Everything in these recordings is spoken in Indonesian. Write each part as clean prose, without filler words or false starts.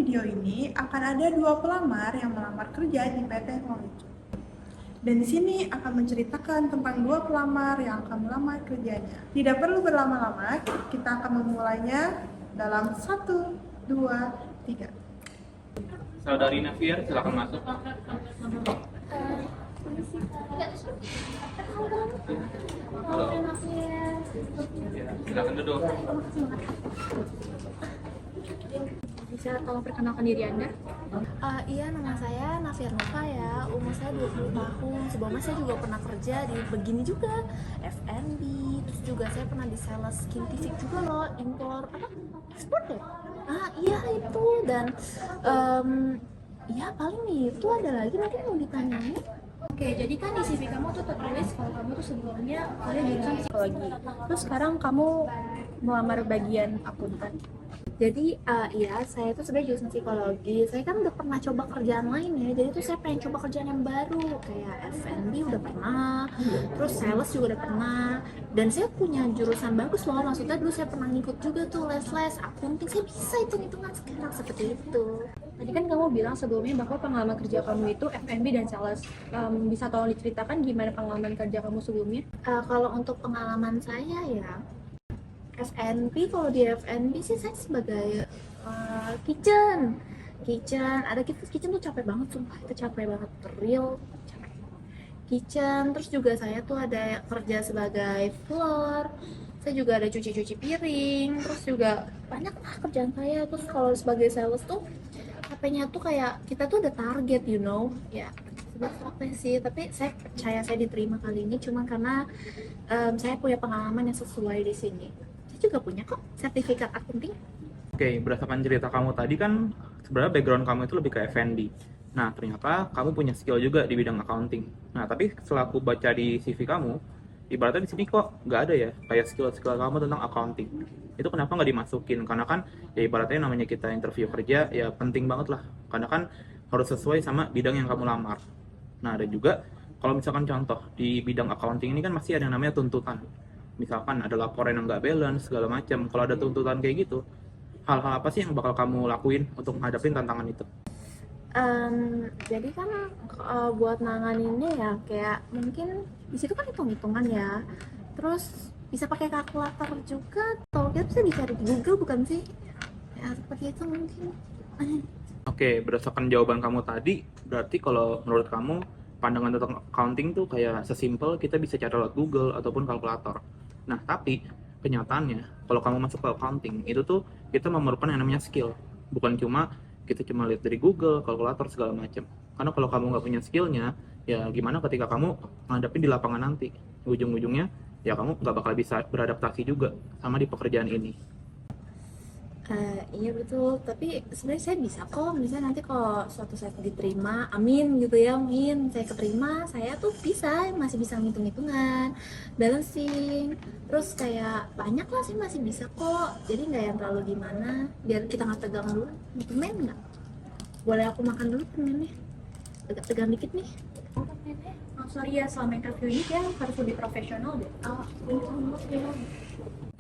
video ini akan ada dua pelamar yang melamar kerja di PT Knowledge. Dan di sini akan menceritakan tentang dua pelamar yang akan melamar kerjanya. Tidak perlu berlama-lama, kita akan memulainya dalam 1, 2, 3. Saudari Nafier, silakan masuk. Halo. Ya, silakan duduk. Bisa tolong perkenalkan diri Anda? Iya, nama saya Nafier Nova ya. Umur saya 20 tahun. Sebelumnya saya juga pernah kerja di begini juga, F&B. Terus juga saya pernah di sales scientific juga loh, impor ekspor ya. Iya itu. Dan ya paling itu ada lagi mungkin mau ditanyain. Oke, jadi kan di CV kamu tuh tertulis kalau kamu tuh sebelumnya kuliah jurusan psikologi. Terus sekarang kamu melamar bagian akuntan. Jadi iya, saya tuh sebenarnya jurusan psikologi. Saya kan udah pernah coba kerjaan lain ya. Jadi tuh saya pengen coba kerjaan yang baru kayak F&B udah pernah, terus sales juga udah pernah. Dan saya punya jurusan bagus loh. Maksudnya dulu saya pernah ngikut juga tuh les akunting. Saya bisa hitung-hitungan sekarang seperti itu. Tadi kan kamu bilang sebelumnya bahwa pengalaman kerja kamu itu F&B dan sales. Bisa tolong diceritakan gimana pengalaman kerja kamu sebelumnya? Kalau untuk pengalaman saya ya, F&B, kalau di F&B sih saya sebagai kitchen ada kitchen tuh capek banget, sumpah itu capek banget, real capek kitchen. Terus juga saya tuh ada kerja sebagai floor, saya juga ada cuci piring, terus juga banyak lah kerjaan saya. Terus kalau sebagai sales tuh capeknya tuh kayak kita tuh ada target, ya sebenarnya capek sih, tapi saya percaya saya diterima kali ini cuma karena saya punya pengalaman yang sesuai di sini. Juga punya kok sertifikat akunting. Oke, berdasarkan cerita kamu tadi kan sebenarnya background kamu itu lebih ke F&B. Nah, ternyata kamu punya skill juga di bidang accounting. Nah, tapi setelah aku baca di CV kamu, ibaratnya di sini kok nggak ada ya kayak skill-skill kamu tentang accounting. Itu kenapa nggak dimasukin? Karena kan ya ibaratnya namanya kita interview kerja ya penting banget lah. Karena kan harus sesuai sama bidang yang kamu lamar. Nah, dan juga kalau misalkan contoh di bidang accounting ini kan masih ada yang namanya tuntutan. Misalkan ada laporan yang nggak balance segala macam. Kalau ada tuntutan kayak gitu, hal-hal apa sih yang bakal kamu lakuin untuk menghadapi tantangan itu? Jadi kan buat nanganinnya ya kayak mungkin di situ kan hitung-hitungan ya. Terus bisa pakai kalkulator juga. Atau kita bisa dicari di Google bukan sih? Ya seperti itu mungkin. Oke, berdasarkan jawaban kamu tadi, berarti kalau menurut kamu pandangan tentang accounting tuh kayak sesimpel kita bisa cari lewat Google ataupun kalkulator. Nah, tapi kenyataannya kalau kamu masuk ke accounting itu tuh kita memerlukan yang namanya skill. Bukan cuma kita cuma lihat dari Google, kalkulator segala macam. Karena kalau kamu nggak punya skillnya, ya gimana ketika kamu ngadepin di lapangan nanti? Ujung-ujungnya ya kamu nggak bakal bisa beradaptasi juga sama di pekerjaan ini. Iya betul, tapi sebenarnya saya bisa kok. Misalnya nanti kalau suatu saat diterima, amin gitu ya, amin saya keterima, saya tuh masih bisa ngitung-hitungan, balancing, terus kayak banyak lah sih masih bisa kok. Jadi nggak yang terlalu gimana, biar kita nggak tegang dulu. Mau permen nggak? Boleh aku makan dulu permennya? Agak tegang dikit nih. Oh, permennya. Oh, sorry ya, selama interview ini ya harus lebih profesional deh.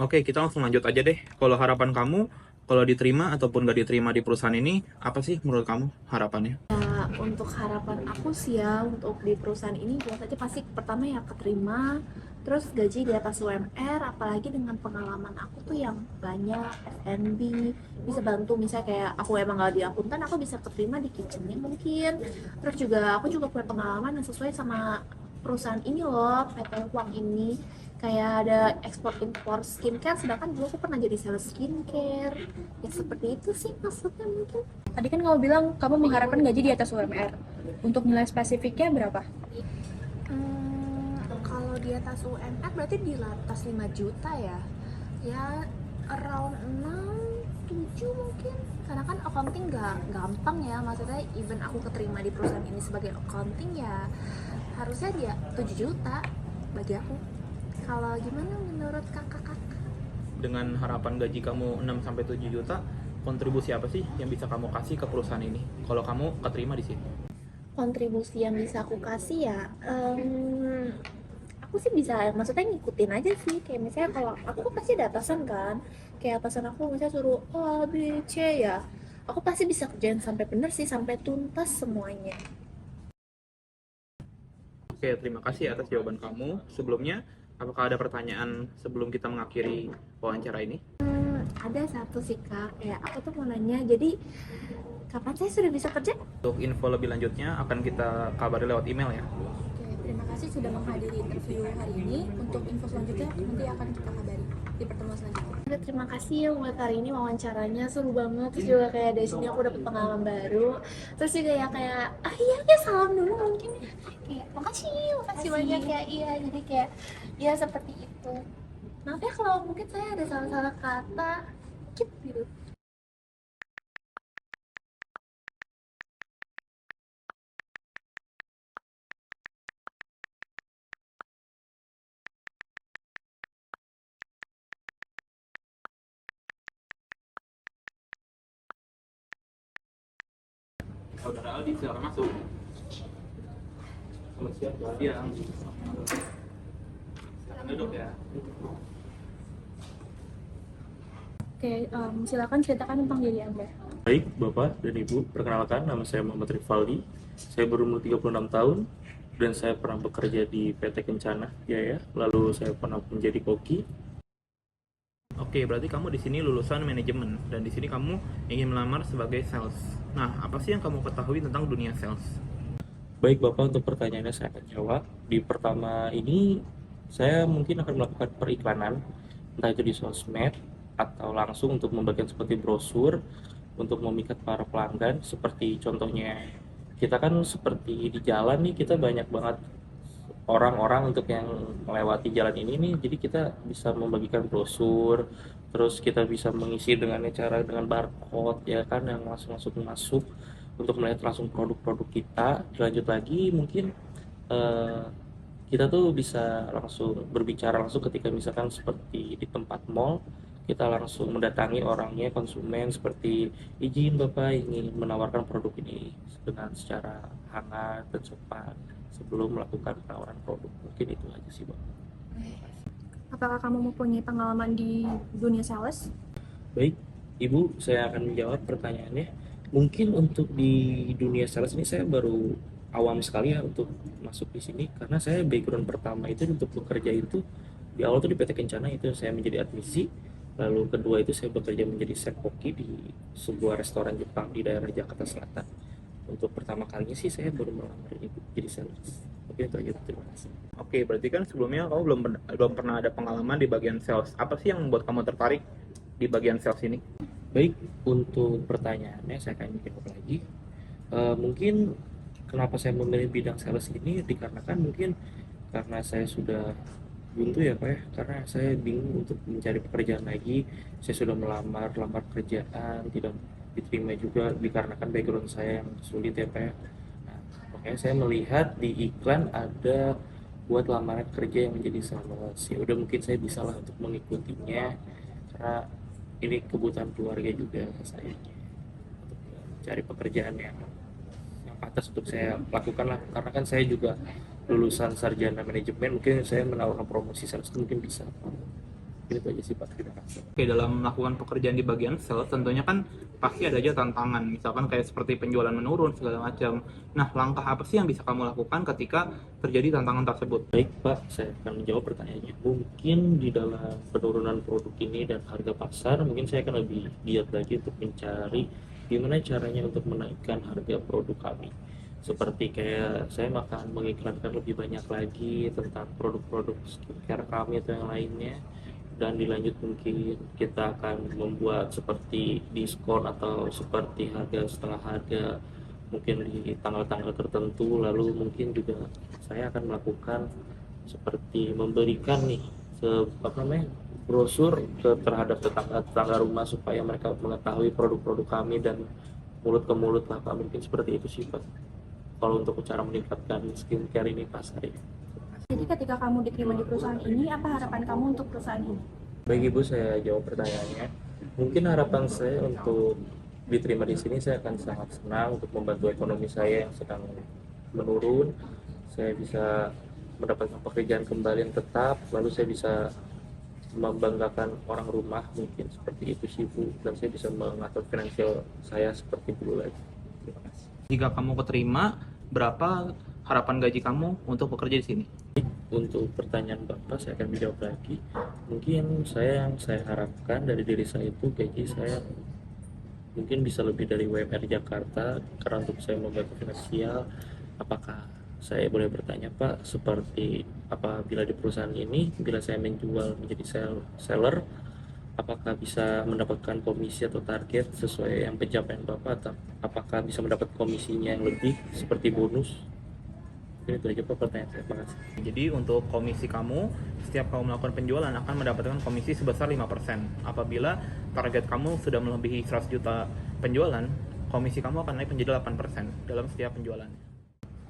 Oke, kita langsung lanjut aja deh. Kalau harapan kamu, kalau diterima ataupun nggak diterima di perusahaan ini, apa sih menurut kamu harapannya? Untuk harapan aku sih ya, untuk di perusahaan ini jelas aja pasti pertama ya keterima, terus gaji di atas UMR, apalagi dengan pengalaman aku tuh yang banyak F&B, bisa bantu misalnya kayak aku emang gak di akuntan, aku bisa keterima di kitchennya mungkin. Terus juga aku juga punya pengalaman yang sesuai sama perusahaan ini loh, PT Huang ini, kayak ada ekspor impor skincare, sedangkan dulu aku pernah jadi sales skincare. Ya seperti itu sih maksudnya mungkin. Tadi kan kamu bilang kamu mengharapkan gaji di atas UMR. Untuk nilai spesifiknya berapa? Kalau di atas UMR berarti di atas 5 juta ya. Ya around 6, 7 mungkin. Karena kan accounting gak gampang ya. Maksudnya even aku keterima di perusahaan ini sebagai accounting ya harusnya dia 7 juta bagi aku. Kalau gimana menurut kakak-kakak? Dengan harapan gaji kamu 6-7 juta, kontribusi apa sih yang bisa kamu kasih ke perusahaan ini kalau kamu keterima di sini? Kontribusi yang bisa aku kasih ya, aku sih bisa maksudnya ngikutin aja sih. Kayak misalnya kalau aku kan pasti ada atasan kan, kayak atasan aku misalnya suruh A B C ya, aku pasti bisa kerjain sampai benar sih, sampai tuntas semuanya. Oke, terima kasih atas jawaban kamu. Sebelumnya, apakah ada pertanyaan sebelum kita mengakhiri wawancara ini? Ada satu sih kak, kayak aku tuh mau nanya, jadi kapan saya sudah bisa kerja? Untuk info lebih lanjutnya akan kita kabari lewat email ya. Oke, terima kasih sudah menghadiri interview hari ini. Untuk info selanjutnya nanti akan kita kabari di pertemuan selanjutnya. Terima kasih ya buat hari ini, wawancaranya seru banget. Terus juga kayak dari sini aku dapet pengalaman baru. Terus juga ya kayak, iya ya salam dulu mungkin ya. Kayak makasih banyak ya. Iya, jadi kayak ya seperti itu. Maaf ya kalau mungkin saya ada salah-salah kata gitu. Saudara Aldi, silakan masuk. Selamat siang. Silakan duduk ya. Oke, silakan ceritakan tentang diri Anda. Baik, Bapak dan Ibu, perkenalkan nama saya Muhammad Rivaldi. Saya berumur 36 tahun dan saya pernah bekerja di PT Kencana Jaya. Lalu saya pernah menjadi koki. Oke, berarti kamu di sini lulusan manajemen dan di sini kamu ingin melamar sebagai sales. Nah, apa sih yang kamu ketahui tentang dunia sales? Baik, Bapak, untuk pertanyaannya saya akan jawab. Di pertama ini, saya mungkin akan melakukan periklanan, entah itu di sosmed atau langsung untuk membagikan seperti brosur untuk memikat para pelanggan. Seperti contohnya, kita kan seperti di jalan nih, kita banyak banget orang-orang untuk yang melewati jalan ini nih, jadi kita bisa membagikan brosur, terus kita bisa mengisi dengan cara dengan barcode ya kan, yang langsung masuk untuk melihat langsung produk-produk kita. Lanjut lagi mungkin eh, kita tuh bisa langsung berbicara langsung ketika misalkan seperti di tempat mall, kita langsung mendatangi orangnya, konsumen, seperti izin Bapak ingin menawarkan produk ini dengan secara hangat dan sopan sebelum melakukan penawaran produk. Mungkin itu aja sih Bang. Apakah kamu mempunyai pengalaman di dunia sales? Baik, Ibu, saya akan menjawab pertanyaannya. Mungkin untuk di dunia sales ini saya baru awam sekali ya untuk masuk di sini, karena saya background pertama itu untuk bekerja itu di awal tuh di PT Kencana, itu saya menjadi admisi. Lalu kedua itu saya bekerja menjadi chef koki di sebuah restoran Jepang di daerah Jakarta Selatan. Untuk pertama kalinya sih saya baru melamar ibu jadi sales. Oke, itu aja, terima kasih. Oke, berarti kan sebelumnya kamu belum pernah ada pengalaman di bagian sales. Apa sih yang membuat kamu tertarik di bagian sales ini? Baik, untuk pertanyaannya saya akan jawab lagi. Mungkin kenapa saya memilih bidang sales ini dikarenakan mungkin karena saya sudah buntu ya Pak ya, karena saya bingung untuk mencari pekerjaan lagi. Saya sudah lamar kerjaan, tidak diterima juga dikarenakan background saya yang sulit ya Pak ya. Nah, makanya saya melihat di iklan ada buat lamaran kerja yang menjadi sales. Ya udah, mungkin saya bisa lah untuk mengikutinya, karena ini kebutuhan keluarga juga saya untuk mencari pekerjaan yang pantas untuk saya lakukan lah, karena kan saya juga lulusan sarjana manajemen. Mungkin saya menawarkan promosi sales itu mungkin bisa. Mungkin itu aja sih Pak, terima kasih. Oke, dalam melakukan pekerjaan di bagian sales tentunya kan pasti ada aja tantangan, misalkan kayak seperti penjualan menurun segala macam. Nah, langkah apa sih yang bisa kamu lakukan ketika terjadi tantangan tersebut? Baik Pak, saya akan menjawab pertanyaannya. Mungkin di dalam penurunan produk ini dan harga pasar, mungkin saya akan lebih giat lagi untuk mencari gimana caranya untuk menaikkan harga produk kami. Seperti kayak saya akan mengiklankan lebih banyak lagi tentang produk-produk skincare kami atau yang lainnya. Dan dilanjut mungkin kita akan membuat seperti diskon atau seperti harga setengah harga mungkin di tanggal-tanggal tertentu. Lalu mungkin juga saya akan melakukan seperti memberikan nih brosur terhadap tetangga rumah supaya mereka mengetahui produk-produk kami dan mulut ke mulut lah Pak. Mungkin seperti itu sih Pak, kalau untuk cara meningkatkan skincare ini pasar ini. Jadi ketika kamu diterima di perusahaan ini, apa harapan kamu untuk perusahaan ini? Baik Ibu, saya jawab pertanyaannya. Mungkin harapan saya untuk diterima di sini, saya akan sangat senang untuk membantu ekonomi saya yang sedang menurun. Saya bisa mendapatkan pekerjaan kembali yang tetap, lalu saya bisa membanggakan orang rumah, mungkin seperti itu sih Bu, dan saya bisa mengatur finansial saya seperti dulu lagi. Terima kasih. Jika kamu keterima, berapa harapan gaji kamu untuk bekerja di sini? Untuk pertanyaan Bapak saya akan menjawab lagi. Mungkin yang saya harapkan dari diri saya itu gaji saya mungkin bisa lebih dari UMR Jakarta, karena untuk saya membantu finansial. Apakah saya boleh bertanya Pak, seperti apabila di perusahaan ini, bila saya menjual menjadi seller, apakah bisa mendapatkan komisi atau target sesuai yang pencapaian Bapak, atau apakah bisa mendapat komisinya yang lebih seperti bonus? Mungkin itu aja Pak pertanyaan saya. Terima kasih. Jadi untuk komisi kamu, setiap kamu melakukan penjualan akan mendapatkan komisi sebesar 5%. Apabila target kamu sudah melebihi 100 juta penjualan, komisi kamu akan naik menjadi 8% dalam setiap penjualan.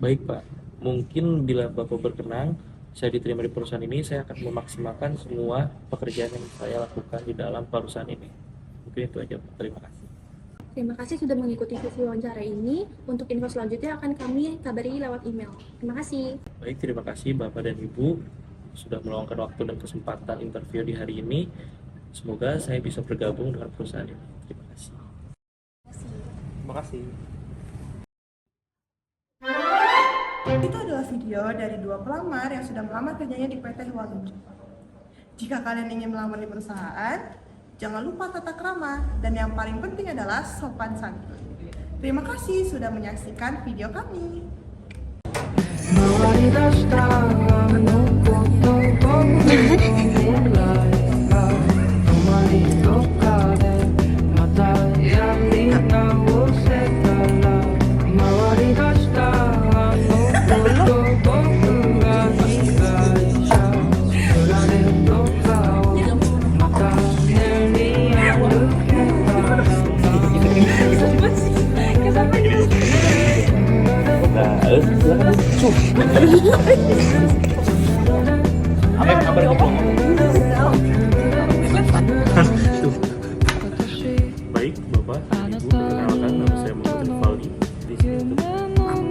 Baik Pak, mungkin bila Bapak berkenan, saya diterima di perusahaan ini, saya akan memaksimalkan semua pekerjaan yang saya lakukan di dalam perusahaan ini. Mungkin itu aja Pak, terima kasih. Terima kasih sudah mengikuti sesi wawancara ini. Untuk info selanjutnya akan kami kabari lewat email. Terima kasih. Baik, terima kasih Bapak dan Ibu sudah meluangkan waktu dan kesempatan interview di hari ini. Semoga saya bisa bergabung dengan perusahaan ini. Terima kasih. Terima kasih. Itu adalah video dari 2 pelamar yang sudah melamar kerjanya di PT Hualunco. Jika kalian ingin melamar di perusahaan, jangan lupa tata krama, dan yang paling penting adalah sopan santun. Terima kasih sudah menyaksikan video kami. Apa yang kabar gitu? Baik Bapak, Ibu, perkenalkan nama saya Muhammad Rivaldi. Di sini untuk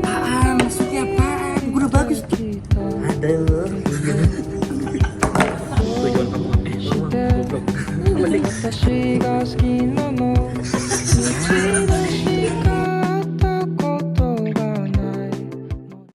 Apaan? Maksudnya apaan? Gue udah bagus. Aduh. tujuan kamu. Goblok. Apa sih?